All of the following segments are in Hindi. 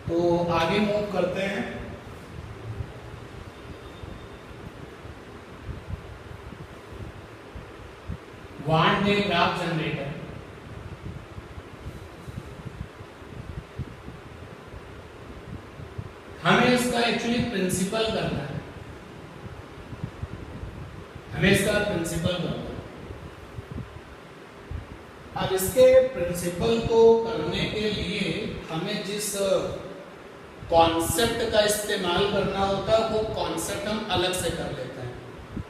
तो आगे मूव करते हैं। One day graph generator. हमें इसका एक्चुअली प्रिंसिपल करना है, हमें इसका प्रिंसिपल करना है। अब इसके प्रिंसिपल को करने के लिए हमें जिस कॉन्सेप्ट का इस्तेमाल करना होता है वो कॉन्सेप्ट हम अलग से कर लेते हैं,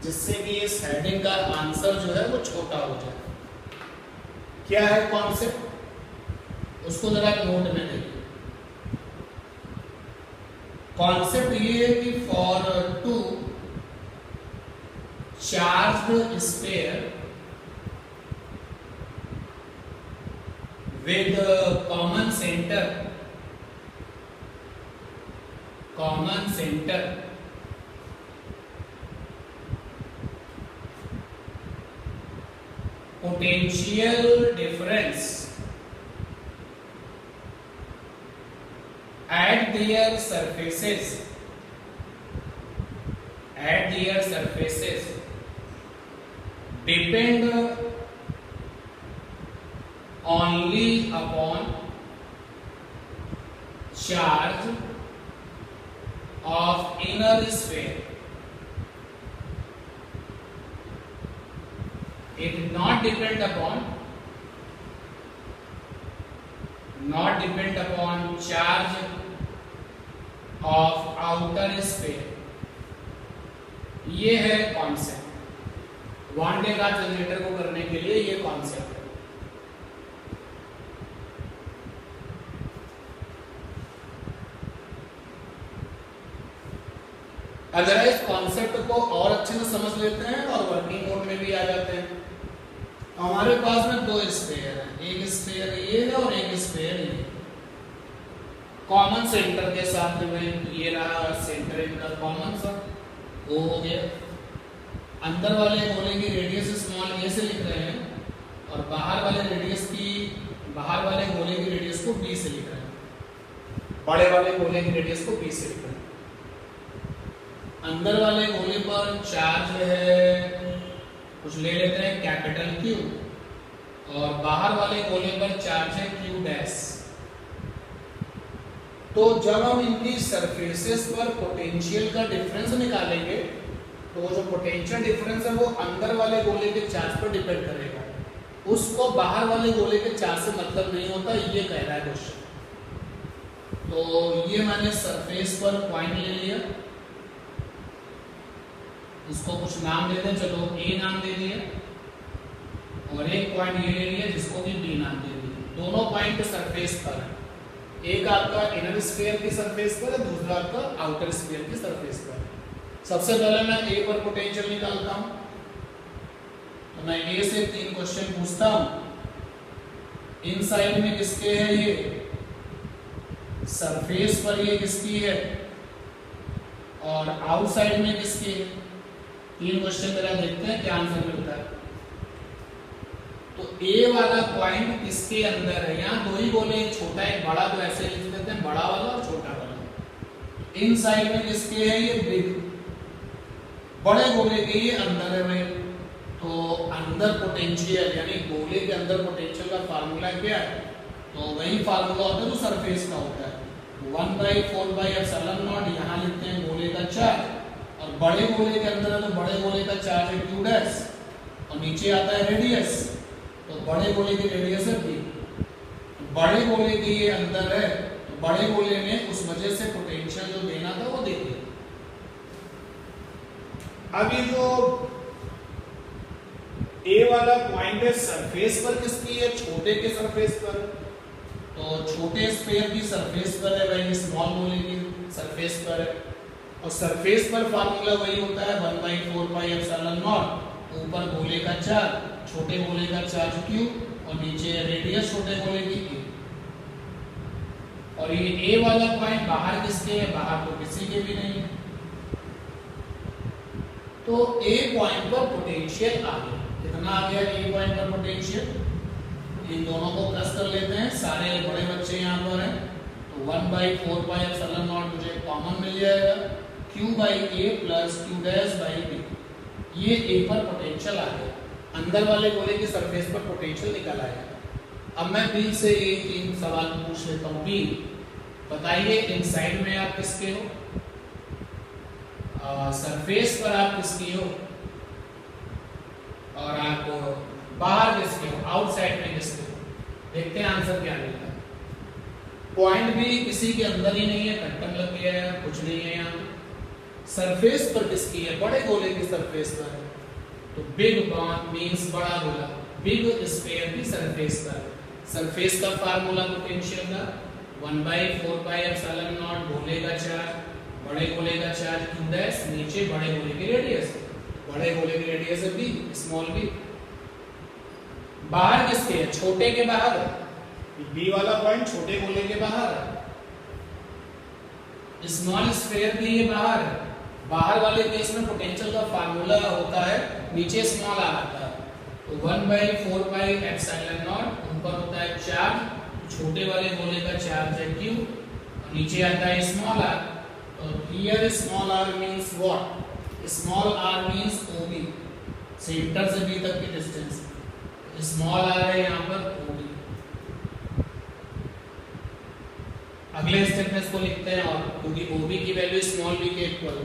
जिससे कि इस हेडिंग का आंसर जो है वो छोटा हो जाए। क्या है कॉन्सेप्ट, उसको जरा नोट में देखिए। कॉन्सेप्ट ये है कि for two charged sphere with common center potential difference at their surfaces depend only upon charge of inner sphere. It did not depend upon charge of outer sphere. ये है concept. One day graph generator को करने के लिए ये कॉन्सेप्ट है। अगर इस कॉन्सेप्ट को और अच्छे से समझ लेते हैं और वर्किंग मोड में भी आ जाते हैं, तो हमारे पास में दो स्फीयर है, एक स्फीयर ये है और एक स्फीयर ये। कॉमन सेंटर के साथ में ये रहा सेंटर इनका कॉमन सा, वो हो गया। अंदर वाले गोले की रेडियस स्मॉल ए से लिख रहे हैं और बाहर वाले गोले की रेडियस को बी से लिख रहे हैं। बड़े वाले गोले की रेडियस को बी से लिख रहे हैं। अंदर वाले गोले पर चार्ज है कुछ ले लेते हैं कैपिटल क्यू, और बाहर वाले गोले पर चार्ज है क्यू डैश। तो जब हम इनकी सरफेसेस पर पोटेंशियल का डिफरेंस निकालेंगे तो जो पोटेंशियल डिफरेंस है वो अंदर वाले गोले के चार्ज पर डिपेंड करेगा, उसको बाहर वाले गोले के चार्ज से मतलब नहीं होता, ये कह रहा है क्वेश्चन। तो ये मैंने सरफेस पर पॉइंट ले लिया, इसको कुछ नाम देते हैं, चलो ए नाम दे दिया, और एक पॉइंट ये ले लिया जिसको कि बी नाम दे दिया। दोनों पॉइंट सरफेस पर है, एक आपका इनर स्फीयर की सरफेस पर है, दूसरा आपका आउटर स्फीयर की सरफेस पर है। सबसे पहले मैं ए पर पोटेंशियल निकालता हूं, तो मैं ए से 3 क्वेश्चन पूछता हूं। इन साइड में किसके है ये, सरफेस पर ये किसकी है, और आउटसाइड में किसकी है। 3 क्वेश्चन मेरा देखते हैं क्या आंसर मिलता है। तो ए वाला पॉइंट किसके अंदर है, यहाँ दो ही गोले, एक छोटा एक बड़ा, तो ऐसे लिख देते हैं बड़ा वाला और छोटा वाला। इन साइड में किसके है ये बिग, बड़े गोले के ये अंदर है भाई। तो अंदर पोटेंशियल यानी गोले के अंदर पोटेंशियल का फार्मूला क्या है, तो वही फार्मूला होता है जो सरफेस का होता है, 1/4/ε0। यहाँ लिखते हैं गोले का चार्ज, और बड़े गोले के अंदर है तो बड़े गोले का चार्ज है क्यू डैश, और नीचे आता है रेडियस, तो बड़े गोले की रेडियस है बी। बड़े गोले के ये अंदर है, तो बड़े गोले ने उस वजह से पोटेंशियल जो देना था वो दे दिया। अब ये जो ए वाला पॉइंट है सरफेस पर किसकी है, छोटे के सरफेस पर, तो छोटे स्फीयर की सरफेस पर है भाई, स्मॉल गोले की सरफेस पर है, और सरफेस पर फार्मूला वही होता है 1/4/ε0। ऊपर गोले का चार्ज, छोटे गोले का चार्ज क्यू, और नीचे रेडियस छोटे गोले की ए। और ये ए वाला पॉइंट बाहर किसके है, बाहर तो किसी के भी नहीं। तो ए पॉइंट पर पोटेंशियल आ गया, कितना आ गया ए पॉइंट पर पोटेंशियल। इन दोनों को प्लस कर लेते हैं, सारे बड़े बच्चे यहाँ पर हैं, तो तो 1/4πε0 मुझे कॉमन मिल जाएगा, q/a plus q dash by b। ये a पर पोटेंशियल आ गया, अंदर वाले गोले की सरफेस पर पोटेंशियल निकल आया। अब मैं बी से एक तीन सवाल पूछ लेता हूँ। बी बताइए, इनसाइड में आप किसके हो, सरफेस पर आप किसकी हो, और आप बाहर किसके हो, आउटसाइड में किसके हो। देखते हैं आंसर क्या मिलता है। पॉइंट भी किसी के अंदर ही नहीं है, कट्टन लग गया है, कुछ नहीं है यहाँ। सरफेस पर किसकी है, बड़े गोले की सरफेस पर है, तो बिग मींस बड़ा गोला, बिग स्फीयर की सरफेस पर। सरफेस का फार्मूला पोटेंशियल का 1/4πε0 गोले का चार्ज, बड़े गोले का चार्ज q डैश, नीचे बड़े गोले की रेडियस, बड़े गोले की रेडियस है b, स्मॉल b। बाहर किसके है, छोटे के बाहर है, b वाला पॉइंट छोटे गोले के बाहर है, स्मॉल स्फीयर के लिए बाहर है। बाहर वाले केस में पोटेंशियल का फार्मूला होता है, नीचे स्मॉल आ आता है, तो 1/4πε0 ऊपर होता है चार्ज, छोटे वाले गोले का चार्ज है q, और नीचे आता है स्मॉल r। तो here small r means what, small r means OB, centre से b तक की डिस्टेंस, स्मॉल r है यहाँ पर OB। अगले स्टेप में इसको लिखते हैं, और क्योंकि OB की वैल्यू स्मॉल b के इक्वल,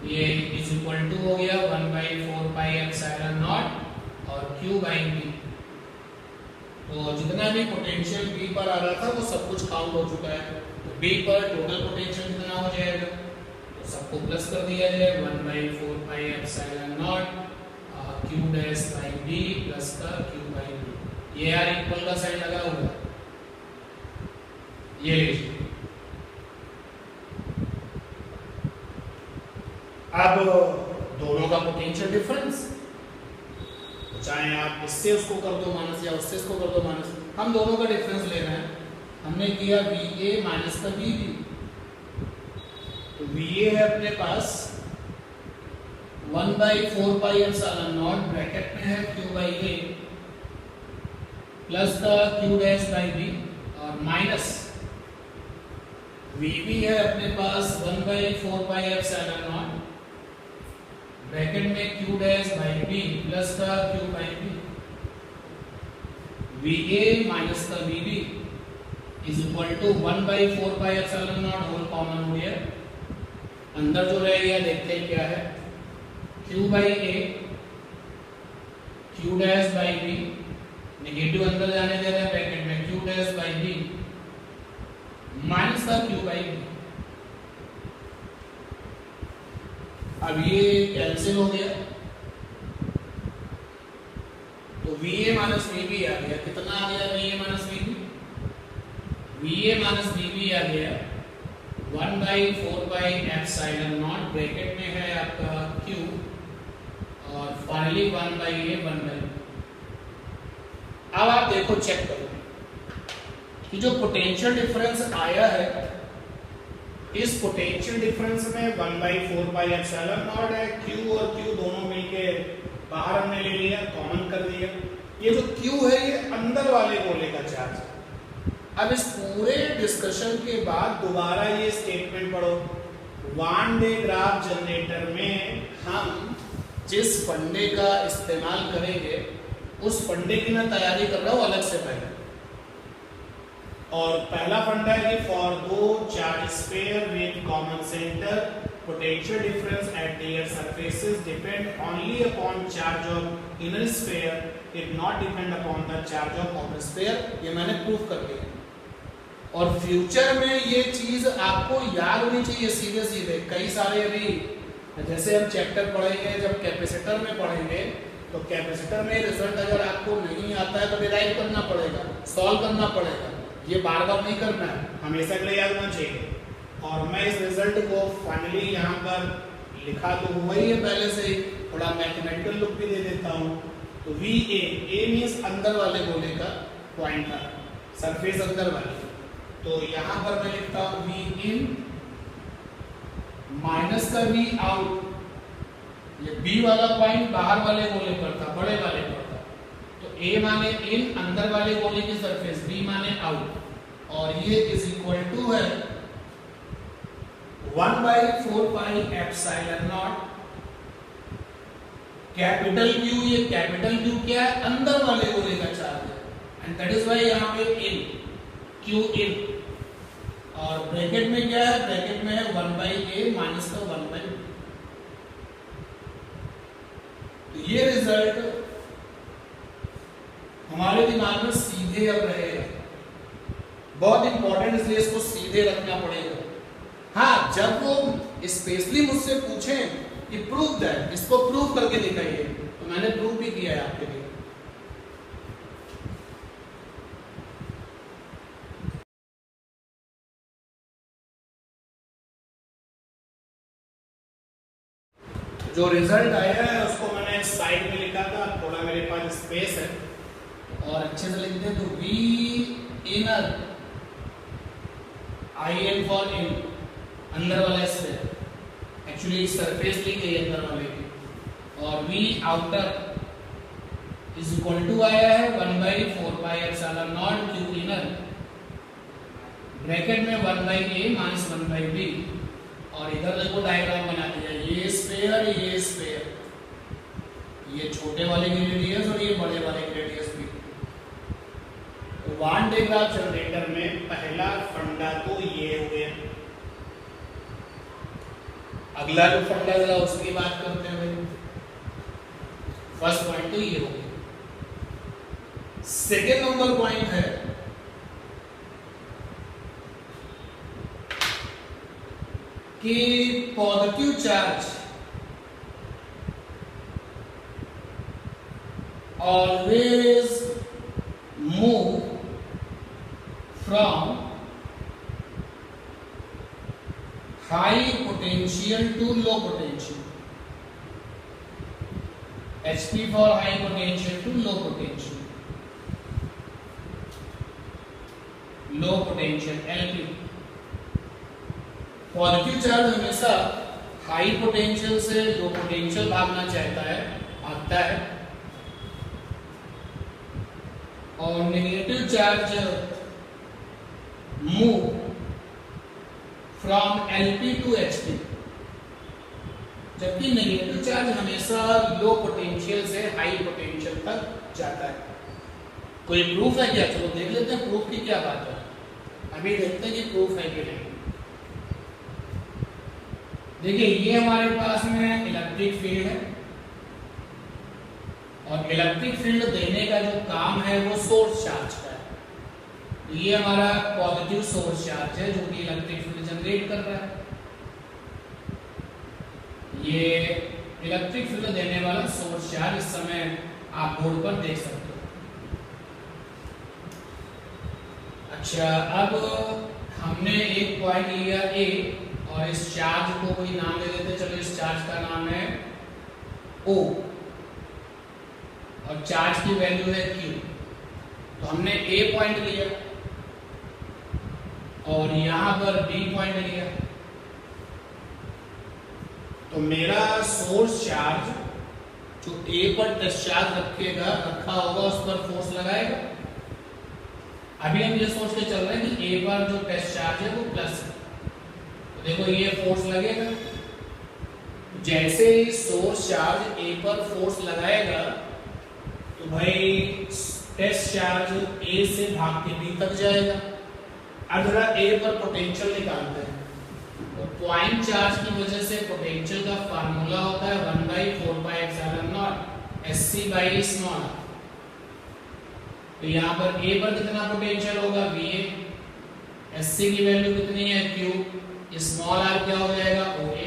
ये इज इक्वल टू हो गया 1/4πε0 और q/b। तो जितना भी पोटेंशियल b पर आ रहा था वो सब कुछ काउंट हो चुका है। तो b पर टोटल पोटेंशियल कितना हो जाएगा, तो सबको प्लस कर दिया जाए, 1/4πε0 q dash by b plus का q/b। ये यार इक्वल का साइन लगा हुआ है, ये लीजिए। अब दोनों का पोटेंशियल डिफरेंस, चाहे आप इससे उसको कर दो माइनस या उससे इसको कर दो माइनस, हम दोनों का डिफरेंस ले रहे हैं। हमने किया VA माइनस का VB, तो VA है अपने पास 1/4πε0 ब्रैकेट में है q/a प्लस का q डैश बाई b, और माइनस VB है अपने पास 1/4πε0 ब्रैकेट में q dash by b plus का q/b। VA माइनस का VB is equal to 1/4πε0 whole common हो गया, अंदर जो रह गया देखते हैं क्या है, q/a q dash by b, negative अंदर जाने दे रहे हैं ब्रैकेट में, q dash by b minus का q/b। अब ये कैंसिल हो गया, तो VA माइनस VB आ गया, कितना आ गया VA minus VB, VA minus VB आ गया 1/4πε0 ब्रैकेट में है आपका q, और फाइनली 1/a 1/b। अब आप देखो, चेक करो कि जो पोटेंशियल डिफरेंस आया है, इस पोटेंशियल डिफरेंस में 1/4πε0 है, q और q दोनों मिलके बाहर हमने ले लिया, कॉमन कर दिया। ये जो q है ये अंदर वाले गोले का चार्ज है। अब इस पूरे डिस्कशन के बाद दोबारा ये स्टेटमेंट पढ़ो, वान डे ग्राफ जनरेटर में हम जिस फंडे का इस्तेमाल करेंगे उस फंडे की मैं तैयारी कर रहा हूं अलग से पहले। और पहला फंडा है कि फॉर दो charge sphere with common centre potential difference at there surfaces depend only upon charge of inner sphere, it not depend upon the charge of outer sphere. ये मैंने प्रूफ कर दिया। और फ्यूचर में ये चीज आपको याद होनी चाहिए सीधे सीधे। कई सारे अभी जैसे हम चैप्टर पढ़ेंगे, जब कैपेसिटर में पढ़ेंगे तो कैपेसिटर में रिजल्ट अगर आपको नहीं आता है तो डिराइव करना पड़ेगा, सॉल्व करना पड़ेगा। ये बार बार नहीं करना है, हमेशा के लिए याद होना चाहिए। और मैं इस रिजल्ट को फाइनली यहाँ पर लिखा तो हुआ ही है पहले से ही, थोड़ा मैथमेटिकल लुक भी दे देता हूँ। तो वी ए मीन्स अंदर वाले गोले का पॉइंट था, सरफेस अंदर वाली। तो यहाँ पर मैं लिखता हूँ वी इन माइनस का वी आउट। ये बी वाला पॉइंट बाहर वाले गोले पर था, बड़े वाले पर था। तो ए माने इन, अंदर वाले गोले की सरफेस, बी माने आउट, और ये इज इक्वल टू है 1/4πε0 कैपिटल क्यू। ये कैपिटल क्यू क्या है? अंदर वाले गोले का चार्ज है, एंड दैट इज व्हाई यहाँ पे इन, क्यू इन। और ब्रैकेट में क्या है? ब्रैकेट में है 1/a माइनस का 1/b। ये रिजल्ट हमारे दिमाग में सीधे अब रहेगा, बहुत इंपॉर्टेंट, इसलिए इसको सीधे रखना पड़ेगा। हाँ, जब वो स्पेशली मुझसे पूछे कि प्रूव दैट, इसको प्रूव करके दिखाइए, तो मैंने प्रूव भी किया है आपके लिए। जो रिजल्ट आया है उसको मैंने साइड में लिखा था, थोड़ा मेरे पास स्पेस है और अच्छे से लिख दें तो V inner, I N for in, अंदर वाले से एक्चुअली सरफेस ली गई अंदर वाले की, और V outer is equal to आया है 1/4πε0 क्यू इनर, ब्रैकेट में 1/a माइनस 1/b। और इधर देखो डायग्राम बना दिया, ये स्फीयर, ये स्फीयर, ये छोटे वाले के रेडियस और ये बड़े वाले के रेडियस भी। वान डे ग्राफ जनरेटर में पहला फंडा तो ये हो गया। अगला जो फंडा जरा उसकी बात करते हैं भाई। फर्स्ट पॉइंट तो ये हो गया। सेकेंड नंबर पॉइंट है कि positive charge always move from high potential to low potential, HP for high potential to low potential, low potential LP। Positive charge हमेशा हाई पोटेंशियल से लो पोटेंशियल भागना चाहता है, भागता है, और negative charge move from LP to HP, जबकि नेगेटिव चार्ज हमेशा लो पोटेंशियल से हाई पोटेंशियल तक जाता है। कोई प्रूफ है क्या? चलो देख लेते हैं प्रूफ की क्या बात है। अभी देखते हैं कि प्रूफ है कि नहीं। देखिए, ये हमारे पास में इलेक्ट्रिक फील्ड है, और इलेक्ट्रिक फील्ड देने का जो काम है वो सोर्स चार्ज का है। ये हमारा पॉजिटिव सोर्स चार्ज है जो कि इलेक्ट्रिक फील्ड जनरेट कर रहा है। ये इलेक्ट्रिक फील्ड देने वाला सोर्स चार्ज इस समय आप बोर्ड पर देख सकते हो। अच्छा, अब हमने एक पॉइंट लिया ए, और इस चार्ज को कोई नाम दे देते। चलो, इस चार्ज का नाम है O, और चार्ज की वैल्यू है Q। तो हमने A पॉइंट लिया और यहां पर B पॉइंट लिया, तो मेरा सोर्स चार्ज जो A पर डिस्चार्ज रखा होगा उस पर फोर्स लगाएगा। अभी हम ये सोच के चल रहे हैं कि A पर जो डिस्चार्ज है वो प्लस है, देखो ये फोर्स लगेगा। जैसे ही सोर्स चार्ज A पर फोर्स लगाएगा तो भाई टेस्ट चार्ज A से भाग के B तक जाएगा। अब जरा A पर पोटेंशियल निकालते हैं। तो पॉइंट चार्ज की वजह से पोटेंशियल का फार्मूला होता है 1/4πε0 SC/स्मॉल। तो यहाँ पर A पर कितना पोटेंशियल होगा? VA। SC की वैल्यू कितनी है? Q। स्मॉल r क्या हो जाएगा? OA।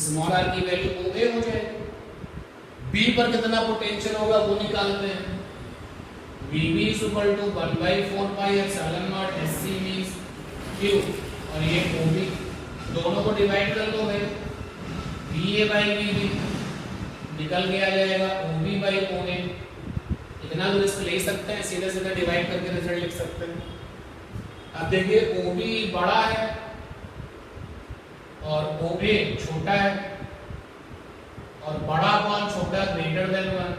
स्मॉल r की वैल्यू OA हो जाएगी। B पर कितना पोटेंशियल होगा वो निकालते हैं। VB = 1/4πε0 SC मींस Q, और ये OB, दोनों को डिवाइड कर दो भाई। VA/VB निकल के आ जाएगा OB/OA। इतना तो रिस्क ले सकते हैं, सीधे सीधे डिवाइड करके रिजल्ट लिख सकते हैं। अब देखिए, OB बड़ा है और OA छोटा है, और बड़ा कौन, छोटा greater than 1।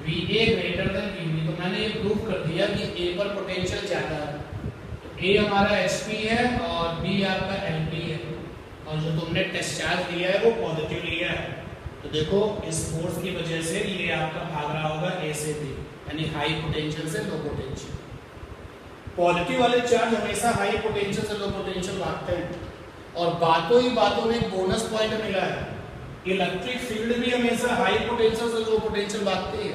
VA greater than VB, तो मैंने ये प्रूव कर दिया कि A पर पोटेंशियल ज्यादा है। तो A हमारा HP है और B आपका LP है, और जो तुमने टेस्ट चार्ज लिया है वो पॉजिटिव लिया है। तो देखो इस फोर्स की वजह से ये आपका भाग रहा होगा A से B, यानी हाई पोटेंशियल से लो पोटेंशियल। पॉजिटिव वाले चार्ज हमेशा हाई पोटेंशियल से लो पोटेंशियल भागते हैं। और बातों ही बातों में एक बोनस पॉइंट मिला है, इलेक्ट्रिक फील्ड भी हमेशा हाई पोटेंशियल से लो पोटेंशियल भागती है।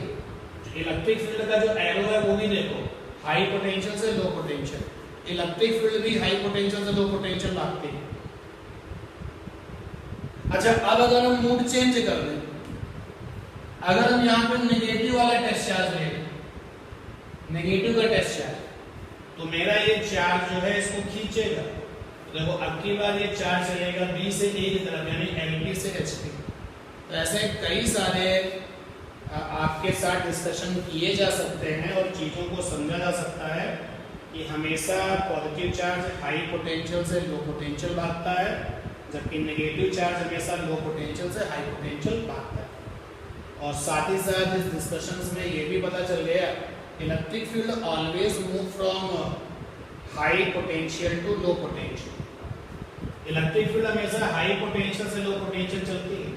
इलेक्ट्रिक फील्ड का जो एरो है वो भी देखो, हाई पोटेंशियल से लो पोटेंशियल। इलेक्ट्रिक फील्ड भी हाई पोटेंशियल से लो पोटेंशियल भागती है। अच्छा, अब अगर हम मूड चेंज कर दें, अगर हम यहाँ पे नेगेटिव वाला टेस्ट चार्ज लें, नेगेटिव का टेस्ट चार्ज, तो मेरा ये चार्ज जो है इसको खींचेगा। तो देखो अब की बार ये चार्ज चलेगा B से A की तरफ, यानी LP से HP। तो ऐसे कई सारे आपके साथ डिस्कशन किए जा सकते हैं और चीजों को समझा जा सकता है कि हमेशा पॉजिटिव चार्ज हाई पोटेंशियल से लो पोटेंशियल भागता है, जबकि नेगेटिव चार्ज हमेशा लो पोटेंशियल से हाई पोटेंशियल भागता है। और साथ ही साथ इस डिस्कशंस में ये भी पता चल गया, electric field always move from high potential to low potential. Electric field हमेशा हाई पोटेंशियल से लो पोटेंशियल चलती है।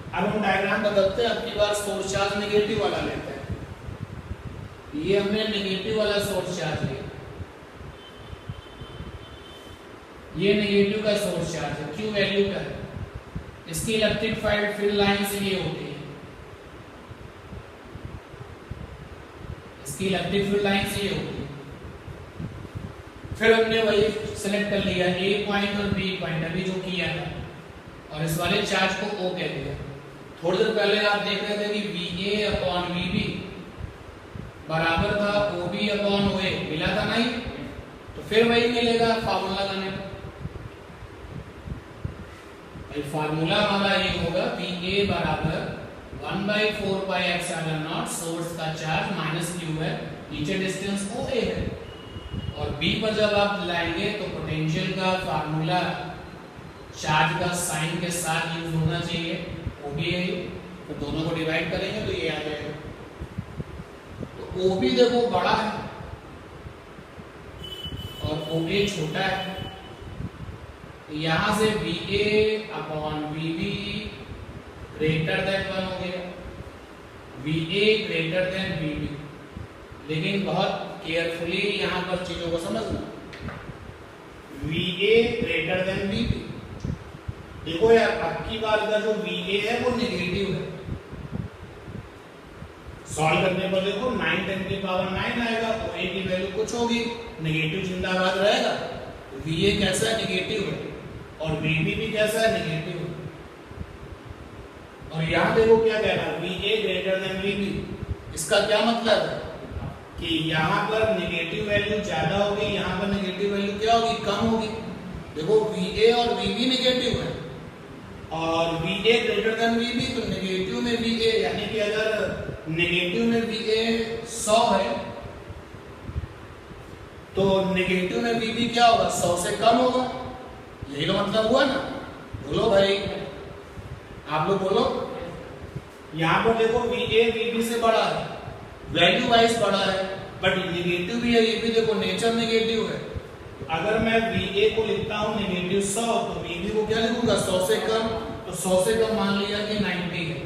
अब हम डायग्राम बदलते हैं, अब की बार सोर्स चार्ज नेगेटिव वाला लेते हैं। ये हमने नेगेटिव वाला सोर्स चार्ज लिया, ये नेगेटिव का सोर्स चार्ज है, Q वैल्यू का है। इसकी इलेक्ट्रिक फील्ड लाइन से ये होती है, इसकी इलेक्ट्रिक फील्ड लाइन से ये होती है। फिर हमने वही सेलेक्ट कर लिया, A पॉइंट और B पॉइंट अभी जो किया था, और इस वाले चार्ज को O कह दिया। थोड़ी देर पहले आप देख रहे थे कि VA अपॉन VB बराबर था OB अपॉन OA, मिला था नहीं? तो फिर वही मिलेगा फार्मूला लगाने पर। फार्मूला हमारा ये होगा VA बराबर 1/4 पाई एप्सिलॉन नॉट सोर्स का चार्ज माइनस Q है, नीचे डिस्टेंस OA है। और B पर जब आप लाएंगे तो पोटेंशियल का फार्मूला चार्ज का साइन के साथ यूज होना चाहिए, OB है, तो दोनों को डिवाइड करेंगे तो ये आ जाएगा। तो OB देखो बड़ा है और OA छोटा है, यहां से VA upon VB greater than 1 हो गया, VA ग्रेटर देन VB। लेकिन बहुत केयरफुली यहां पर चीजों को समझना, VA ग्रेटर देन VB। देखो यार, अब की बार का जो VA है वो नेगेटिव है। सॉल्व करने पर देखो 9 10 की पावर 9 आएगा, तो A की वैल्यू कुछ होगी, नेगेटिव जिंदाबाद रहेगा। तो VA कैसा है? नेगेटिव है, और VB भी कैसा है? नेगेटिव है। और यहां देखो क्या कह रहा है, VA ग्रेटर देन VB। इसका क्या मतलब है कि यहां पर नेगेटिव वैल्यू ज्यादा होगी, यहां पर नेगेटिव वैल्यू क्या होगी? कम होगी। देखो VA और VB नेगेटिव है, और VA ग्रेटर देन VB, तो नेगेटिव में VA, यानी कि अगर नेगेटिव में VA 100 है तो नेगेटिव में VB क्या होगा? 100 से कम होगा। यही तो मतलब हुआ ना? बोलो भाई, आप लोग बोलो। यहां पर देखो VA VB से बड़ा है, वैल्यू वाइज बड़ा है, बट नेगेटिव भी है, ये भी देखो नेचर नेगेटिव है। अगर मैं VA को लिखता हूं नेगेटिव 100, तो VB को क्या लिखूंगा? 100 से कम। तो 100 से कम मान लिया कि 90 है।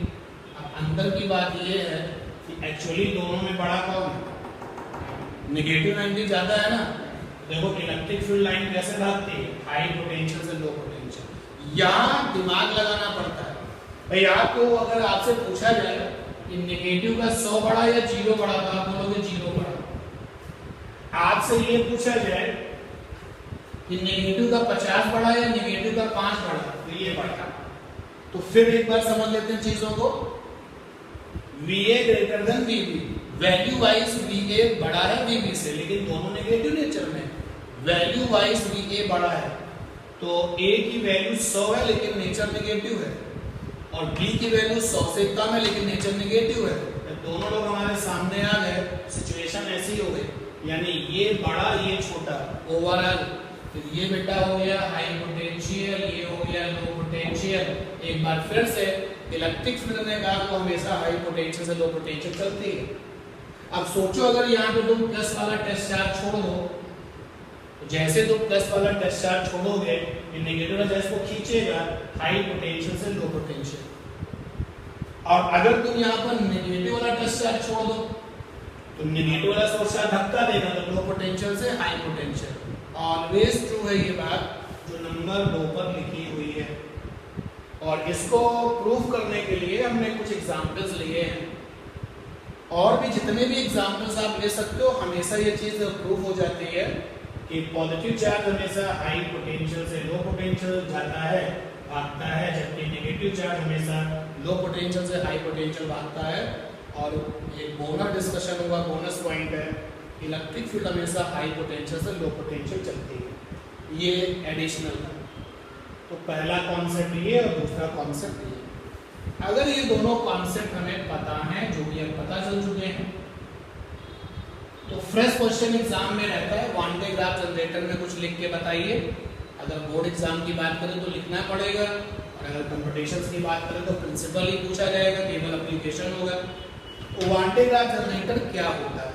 अब अंदर की बात ये है कि एक्चुअली दोनों में बड़ा कौन है? नेगेटिव 90 ज्यादा है ना। देखो इलेक्ट्रिक फील्ड लाइन कैसे भागती है? हाई पोटेंशियल से लो पोटेंशियल। यहाँ दिमाग लगाना पड़ता है भाई। आपको अगर आपसे पूछा जाए कि नेगेटिव का 100 बड़ा या 0 बड़ा, तो आप बोलोगे 0 बड़ा। आपसे ये पूछा जाए कि नेगेटिव का 50 बड़ा या नेगेटिव का 5 बड़ा, तो ये बड़ा। तो फिर एक बार समझ लेते हैं चीजों को। VA greater than VB, value wise VA बड़ा है VB से, लेकिन दोनों नेगेटिव नेचर में। वैल्यू वाइज VA बड़ा है, तो A की वैल्यू 100 है लेकिन नेचर नेगेटिव है, और B की वैल्यू 100 से कम है लेकिन नेचर नेगेटिव है। तो दोनों लोग हमारे सामने आ गए, सिचुएशन ऐसी हो गई, यानी ये बड़ा ये छोटा, ओवरऑल फिर ये बेटा हो गया हाई पोटेंशियल, ये हो गया लो पोटेंशियल। एक बार फिर से इलेक्ट्रिक फील्ड ने कहा तो हमेशा हाई पोटेंशियल से लो पोटेंशियल चलती है। अब सोचो अगर यहाँ पे तुम प्लस वाला टेस्ट चार्ज छोड़ दो, तो जैसे तुम प्लस वाला टेस्ट चार्ज छोड़ोगे ये नेगेटिव चार्ज को खींचेगा हाई पोटेंशियल से लो पोटेंशियल। और अगर तुम यहाँ पर नेगेटिव वाला टेस्ट चार्ज छोड़ दो तो नेगेटिव वाला सोर्स चार्ज धक्का देगा तो लो पोटेंशियल से हाई पोटेंशियल। ऑलवेज ट्रू है ये बात जो नंबर 2 पर लिखी हुई है। और इसको प्रूफ करने के लिए हमने कुछ एग्जांपल्स लिए हैं, और भी जितने भी एग्जांपल्स आप ले सकते हो हमेशा ये चीज प्रूफ हो जाती है कि पॉजिटिव चार्ज हमेशा हाई पोटेंशियल से लो पोटेंशियल जाता है, भागता है, जबकि नेगेटिव चार्ज हमेशा लो पोटेंशियल से हाई पोटेंशियल भागता है। और एक बोनस डिस्कशन हुआ, बोनस पॉइंट है, इलेक्ट्रिक फील्ड हमेशा हाई पोटेंशियल से लो पोटेंशियल चलती है। ये एडिशनल है। तो पहला कॉन्सेप्ट ये और दूसरा कॉन्सेप्ट ये। अगर ये दोनों कॉन्सेप्ट हमें पता है, जो भी अब पता चल चुके हैं, तो फ्रेश क्वेश्चन एग्जाम में रहता है वन डे ग्राफ जनरेटर में कुछ लिख के बताइए। अगर बोर्ड एग्जाम की बात करें तो लिखना पड़ेगा, और अगर कंपटीशंस की बात करें तो प्रिंसिपल ही पूछा जाएगा, केवल एप्लीकेशन होगा। वन डे ग्राफ जनरेटर क्या होता है?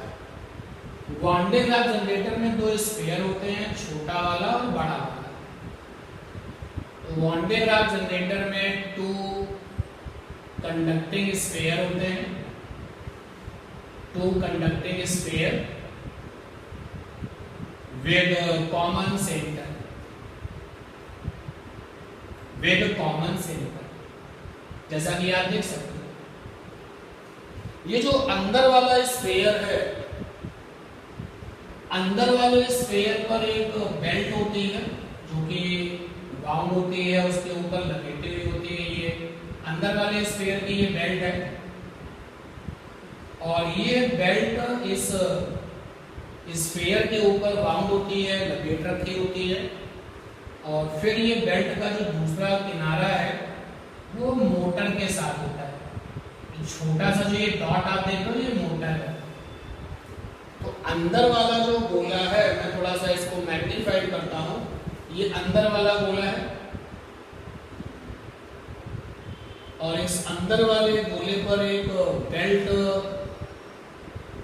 वन डे ग्राफ जनरेटर में दो स्फीयर होते हैं, छोटा वाला और बड़ा वाला। वन डे ग्राफ जनरेटर में 2 कंडक्टिंग स्फीयर होते हैं, 2 conducting sphere with common centre, जैसा कि आप देख सकते हो। ये जो अंदर वाला स्फीयर है, अंदर वाले स्फीयर पर एक बेल्ट होती है जो कि बाउंड होती है, उसके ऊपर लपेटी हुई होती है। ये अंदर वाले स्फीयर की ये बेल्ट है, और ये बेल्ट इस स्फीयर के ऊपर बाउंड होती है, लपेट रखी होती है। और फिर ये बेल्ट का जो दूसरा किनारा है वो मोटर के साथ होता है। छोटा सा जो ये डॉट आप देख रहे हो ये मोटर है। तो अंदर वाला जो गोला है, मैं थोड़ा सा इसको मैग्नीफाइड करता हूं, ये अंदर वाला गोला है, और इस अंदर वाले गोले पर एक बेल्ट,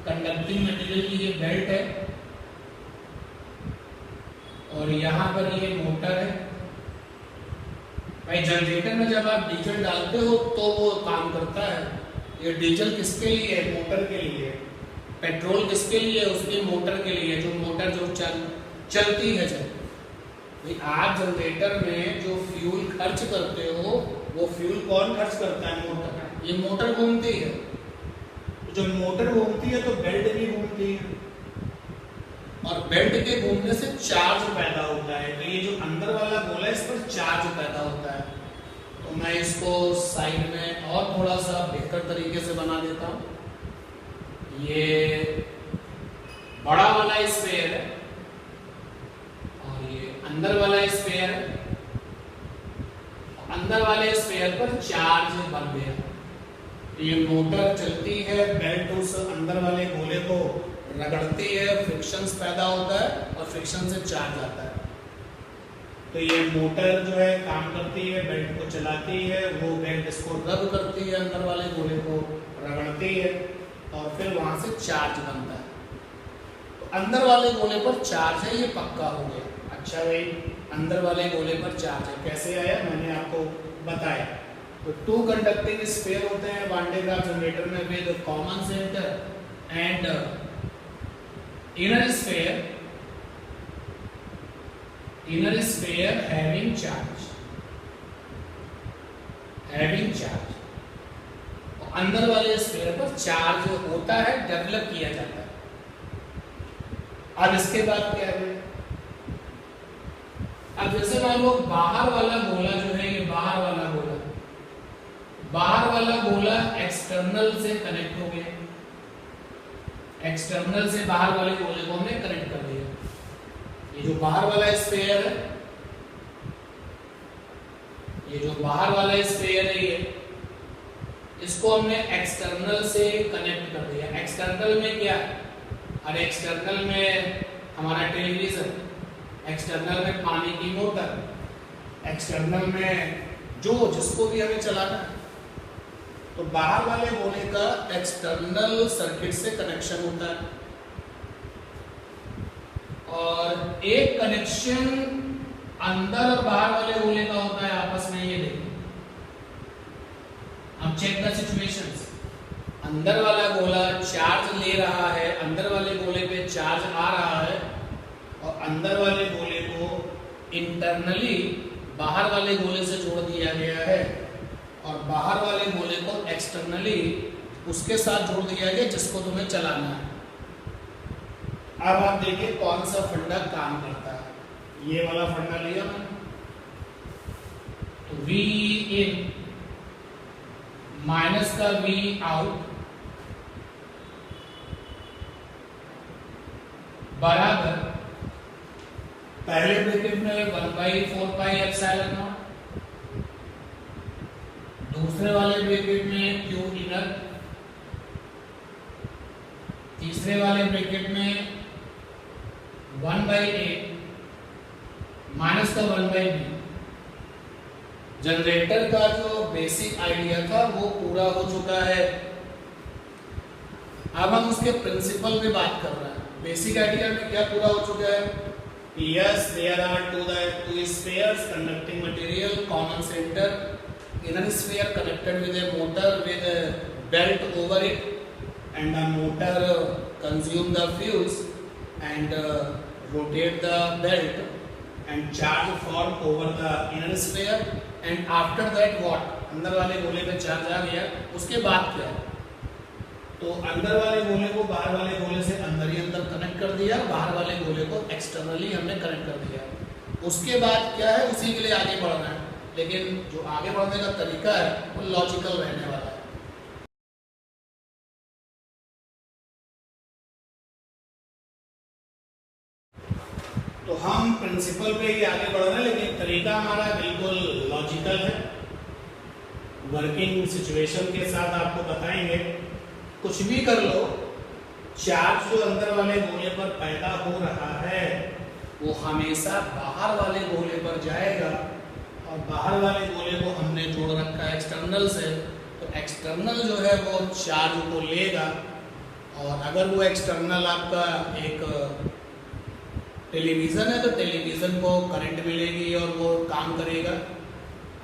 कंडक्टिंग मटेरियल की ये बेल्ट है, और यहां पर ये मोटर है। भाई जनरेटर में जब आप डीजल डालते हो तो वो काम करता है। ये डीजल किसके लिए है? मोटर के लिए। पेट्रोल किसके लिए? उसके मोटर के लिए, जो मोटर जो चलती है। जब भाई आप जनरेटर में जो फ्यूल खर्च करते हो, वो फ्यूल कौन खर्च करता है? मोटर। ये मोटर घूमती है, तो जब मोटर घूमती है तो बेल्ट भी घूमती है, और बेल्ट के घूमने से चार्ज पैदा होता है। तो ये जो अंदर वाला गोला है इस पर चार्ज पैदा होता है। तो मैं इसको साइड में और थोड़ा सा बेहतर तरीके से बना देता हूं। ये बड़ा वाला स्फीयर है और ये अंदर वाला स्फीयर है। अंदर वाले स्फीयर पर चार्ज बन गया। ये मोटर चलती है, बेल्ट उस अंदर वाले गोले को रगड़ती है, फ्रिक्शंस पैदा होता है और फ्रिक्शन से चार्ज आता है। तो ये मोटर जो है काम करती है, बेल्ट को चलाती है, वो बेल्ट इसको रब करती है, अंदर वाले गोले को रगड़ती है और फिर वहां से चार्ज बनता है। तो अंदर वाले गोले पर चार्ज है, ये पक्का हो गया। अच्छा भाई, अंदर वाले गोले पर चार्ज है, कैसे आया मैंने आपको बताया। तो 2 कंडक्टिंग स्फीयर होते हैं वन डे ग्राफ जनरेटर में with common centre and inner sphere having charge। अंदर वाले स्फीयर पर चार्ज होता है, डेवलप किया जाता है। अब इसके बाद क्या है? अब जैसे मान लो बाहर वाला गोला जो है, ये बाहर वाला गोला एक्सटर्नल से कनेक्ट हो गया। एक्सटर्नल से बाहर वाले गोले को हमने कनेक्ट कर दिया। ये जो बाहर वाला स्फीयर है, ये जो बाहर वाला स्फीयर है, ये इसको हमने एक्सटर्नल से कनेक्ट कर दिया। एक्सटर्नल में क्या? और एक्सटर्नल में हमारा टेलीविजन, एक्सटर्नल में पानी की मोटर, एक्सटर्नल में जो जिसको भी हमें चलाना है। तो बाहर वाले गोले का एक्सटर्नल सर्किट से कनेक्शन होता है और एक कनेक्शन अंदर और बाहर वाले गोले का होता है आपस में। ये देखिए, अब चेक द सिचुएशंस। अंदर वाला गोला चार्ज ले रहा है, अंदर वाले गोले पे चार्ज आ रहा है और अंदर वाले गोले को इंटरनली बाहर वाले गोले से जोड़ दिया गया है और बाहर वाले गोले को एक्सटर्नली उसके साथ जोड़ दिया गया जिसको तुम्हें चलाना है। अब आप देखिए कौन सा फंडा काम करता है। ये वाला फंडा लिया मैंने, तो V in माइनस का V आउट बराबर पहले ब्रैकेट में 1/4πε0, दूसरे वाले ब्रैकेट में Q इनर, तीसरे वाले ब्रैकेट में 1/8 माइनस का 1/b। जनरेटर का जो बेसिक आइडिया था वो पूरा हो चुका है। अब हम उसके प्रिंसिपल पे बात कर रहे हैं। बेसिक आइडिया में क्या पूरा हो चुका है? Yes, there are two spheres conducting material, common center, inner sphere connected with a motor with a belt over it, and the motor consume the fuels and rotate the belt, and charge form over the inner sphere, and after that what? अंदर वाले गोले पे चार्ज आ गया, उसके बाद क्या है? तो अंदर वाले गोले को बाहर वाले गोले से अंदर ही अंदर कनेक्ट कर दिया, बाहर वाले गोले को एक्सटर्नली हमने कनेक्ट कर दिया। उसके बाद क्या है, उसी के लिए आगे बढ़ना है, लेकिन जो आगे बढ़ने का तरीका है वो लॉजिकल रहने वाला है। तो हम प्रिंसिपल पे ही आगे बढ़ रहे हैं, लेकिन तरीका हमारा बिल्कुल लॉजिकल है। वर्किंग सिचुएशन के साथ आपको बताएंगे। कुछ भी कर लो, चार्ज जो अंदर वाले गोले पर पैदा हो रहा है वो हमेशा बाहर वाले गोले पर जाएगा और बाहर वाले गोले को हमने जोड़ रखा है एक्सटर्नल से, तो एक्सटर्नल जो है वो चार्ज को लेगा और अगर वो एक्सटर्नल आपका एक टेलीविज़न है तो टेलीविज़न को करंट मिलेगी और वो काम करेगा।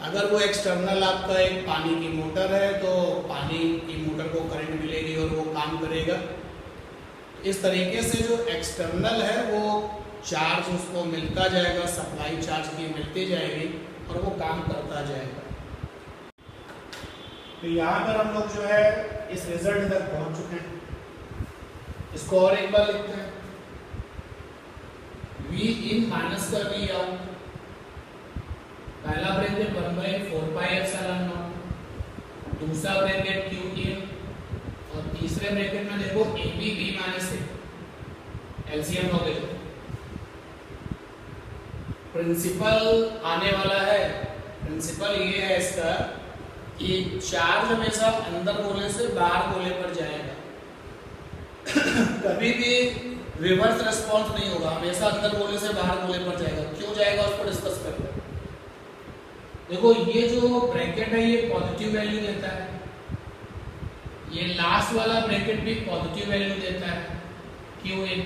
अगर वो एक्सटर्नल आपका एक पानी की मोटर है तो पानी की मोटर को करंट मिलेगी और वो काम करेगा। इस तरीके से जो एक्सटर्नल है वो चार्ज उसको मिलता जाएगा, सप्लाई चार्ज की मिलती जाएगी और वो काम करता जाएगा। तो यहाँ पर हम लोग जो है इस रिजल्ट तक पहुँच चुके हैं। इसको और एक बार लिखते हैं। V in माइनस का V आउट, पहला ब्रैकेट 1/4πε0, दूसरा ब्रैकेट Q in और तीसरे ब्रैकेट में देखो AB B minus A, LCM हो गया। प्रिंसिपल आने वाला है। प्रिंसिपल ये है इसका कि चार्ज हमेशा अंदर गोले से बाहर गोले पर जाएगा। कभी भी रिवर्स रिस्पॉन्स नहीं होगा, हमेशा अंदर गोले से बाहर गोले पर जाएगा। क्यों जाएगा उसको डिस्कस करते हैं। देखो ये जो ब्रैकेट है ये पॉजिटिव वैल्यू देता है, ये लास्ट वाला ब्रैकेट भी पॉजिटिव वैल्यू देता है Q in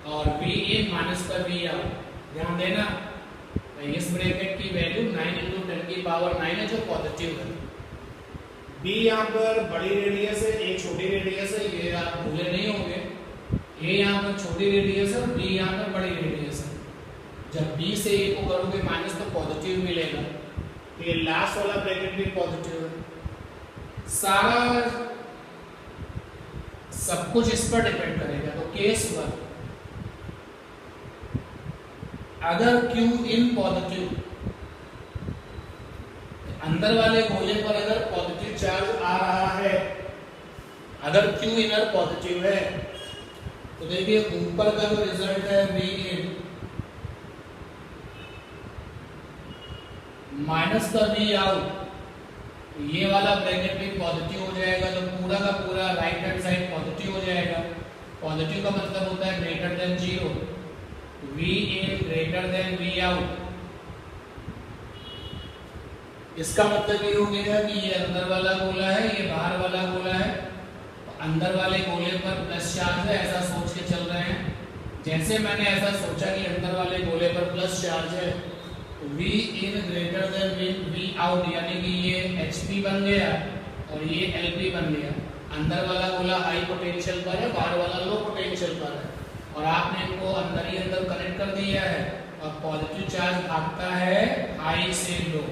और V in माइनस का V आउट। ध्यान देना इस ब्रैकेट की वैल्यू 9 × 10⁻⁹ है जो पॉजिटिव है। B यहाँ पर बड़ी रेडियस है, A छोटी रेडियस है, ये आप भूले नहीं होंगे। A यहाँ पर छोटी रेडियस है और B यहाँ पर बड़ी रेडियस है। जब B से A को करोगे माइनस तो पॉजिटिव मिलेगा, तो ये लास्ट वाला ब्रैकेट भी पॉजिटिव है। सारा सब कुछ इस पर डिपेंड करेगा। तो केस 1, अगर Q in पॉजिटिव, अंदर वाले गोले पर अगर पॉजिटिव चार्ज आ रहा है, अगर Q इनर पॉजिटिव है तो देखिए ऊपर का जो रिजल्ट है V in माइनस का V आउट, ये वाला ब्रैकेट भी पॉजिटिव हो जाएगा, तो पूरा का पूरा राइट हैंड साइड पॉजिटिव हो जाएगा। पॉजिटिव का मतलब होता है greater than 0, V in greater than V out. इसका मतलब ये हो गया कि ये अंदर वाला गोला है, ये बाहर वाला गोला है। अंदर वाले गोले पर प्लस चार्ज है, ऐसा सोच के चल रहे हैं। जैसे मैंने ऐसा सोचा कि अंदर वाले गोले पर प्लस चार्ज है, V in greater than V out, यानी कि ये HP बन गया और ये LP बन गया। अंदर वाला गोला हाई पोटेंशियल पर है, बाहर वाला लो पोटेंशियल पर है, और आपने इनको अंदर ही अंदर कनेक्ट कर दिया है। और पॉजिटिव चार्ज भागता है हाई से लो,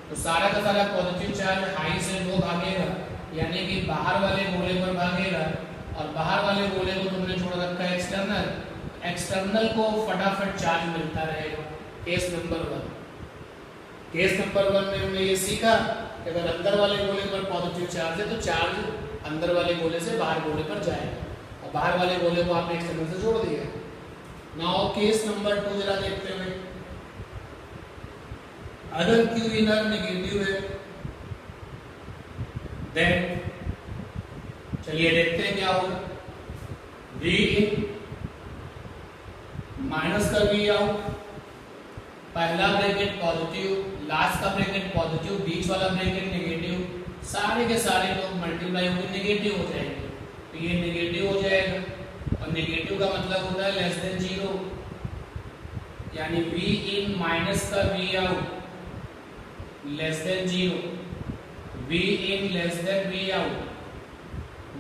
तो सारा का सारा पॉजिटिव चार्ज हाई से लो भागेगा, यानी कि बाहर वाले गोले पर भागेगा। और बाहर वाले गोले को तुमने छोड़ रखा है एक्सटर्नल, एक्सटर्नल को फटाफट चार्ज मिलता रहेगा। केस नंबर 1, केस नंबर 1 में हमने ये सीखा कि अगर अंदर वाले गोले पर पॉजिटिव चार्ज है तो चार्ज अंदर वाले गोले से बाहर गोले पर जाएगा, और बाहर वाले गोले को आपने एक्सटर्नल से जोड़ दिया। नाउ केस नंबर 2 जरा देखते हैं। अगर Q इनर नेगेटिव है देन चलिए देखते हैं क्या होगा। V इन माइनस का V आउट, पहला ब्रैकेट पॉजिटिव, लास्ट का ब्रैकेट पॉजिटिव, बीच वाला ब्रैकेट नेगेटिव, सारे के सारे लोग मल्टीप्लाई होकर नेगेटिव हो जाएंगे, तो ये नेगेटिव हो जाएगा। और नेगेटिव का मतलब होता है लेस देन 0, यानी V इन माइनस का V out less than 0, V in less than V out.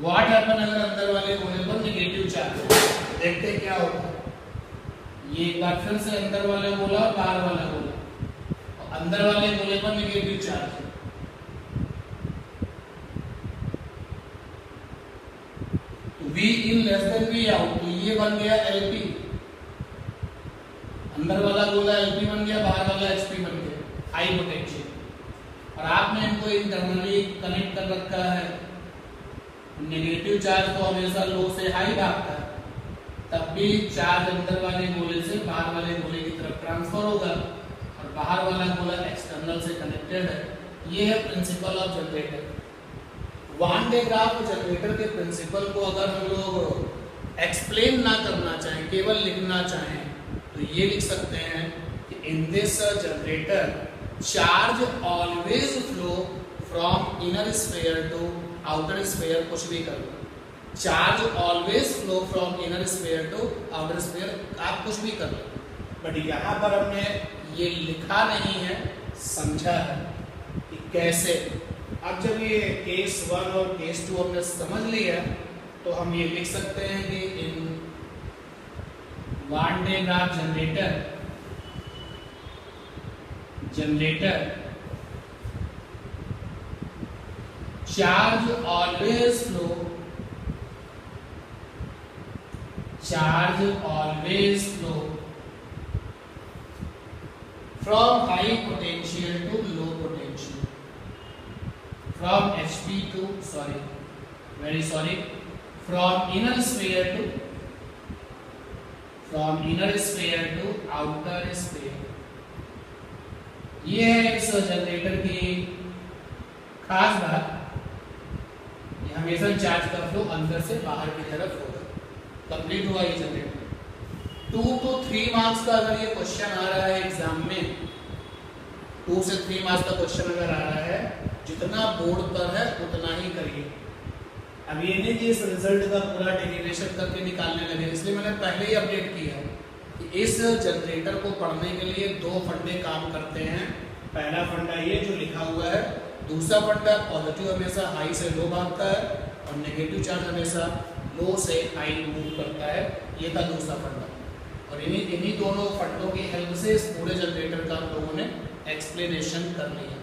What happen अगर अंदर वाले गोले पर नेगेटिव चार्ज है, देखते हैं क्या होता है। ये एक बार फिर से अंदर वाला गोला और बाहर वाला गोला, और अंदर वाले गोले पर नेगेटिव चार्ज है, तो V in less than V out, तो ये बन गया LP। अंदर वाला गोला LP बन गया, बाहर वाला HP बन गया, हाई पोटेंशियल। और आपने इनको इंटरनली कनेक्ट कर रखा है। नेगेटिव चार्ज तो हमेशा लो से हाई भागता है, तब भी चार्ज अंदर वाले गोले से बाहर वाले गोले की तरफ ट्रांसफर होगा, और बाहर वाला गोला एक्सटर्नल से कनेक्टेड है। ये है principle of generator. One day graph generator के प्रिंसिपल को अगर हम लोग एक्सप्लेन ना करना चाहें, केवल लिखना चाहें, तो ये लिख सकते हैं कि in this generator charge always flow from inner sphere to outer sphere. कुछ भी कर लो, charge always flow from inner sphere to outer sphere, आप कुछ भी कर लो, बट यहाँ पर हमने ये लिखा नहीं है, समझा है कि कैसे। अब जब ये केस 1 और केस 2 हमने समझ लिया, तो हम ये लिख सकते हैं कि in one day graph generator charge always flow from high potential to low potential, from HP to from inner sphere to outer sphere। ये है इस जनरेटर की खास बात, ये हमेशा चार्ज का फ्लो अंदर से बाहर की तरफ होगा। कंप्लीट हुआ ये जनरेटर। 2 to 3 मार्क्स का अगर ये क्वेश्चन आ रहा है एग्जाम में, 2 से 3 मार्क्स का क्वेश्चन अगर आ रहा है, जितना बोर्ड पर है उतना ही करिए। अब ये नहीं कि इस रिजल्ट का पूरा डेरिवेशन करके निकालने लगे, इसलिए मैंने पहले ही अपडेट किया कि इस जनरेटर को पढ़ने के लिए 2 फंडे काम करते हैं। पहला फंडा ये जो लिखा हुआ है, दूसरा फंडा पॉजिटिव हमेशा हाई से लो भागता है और नेगेटिव चार्ज हमेशा लो से हाई मूव करता है, ये था दूसरा फंडा। और इन्हीं दोनों फंडों की हेल्प से इस पूरे जनरेटर का हम लोगों ने एक्सप्लेनेशन कर लिया।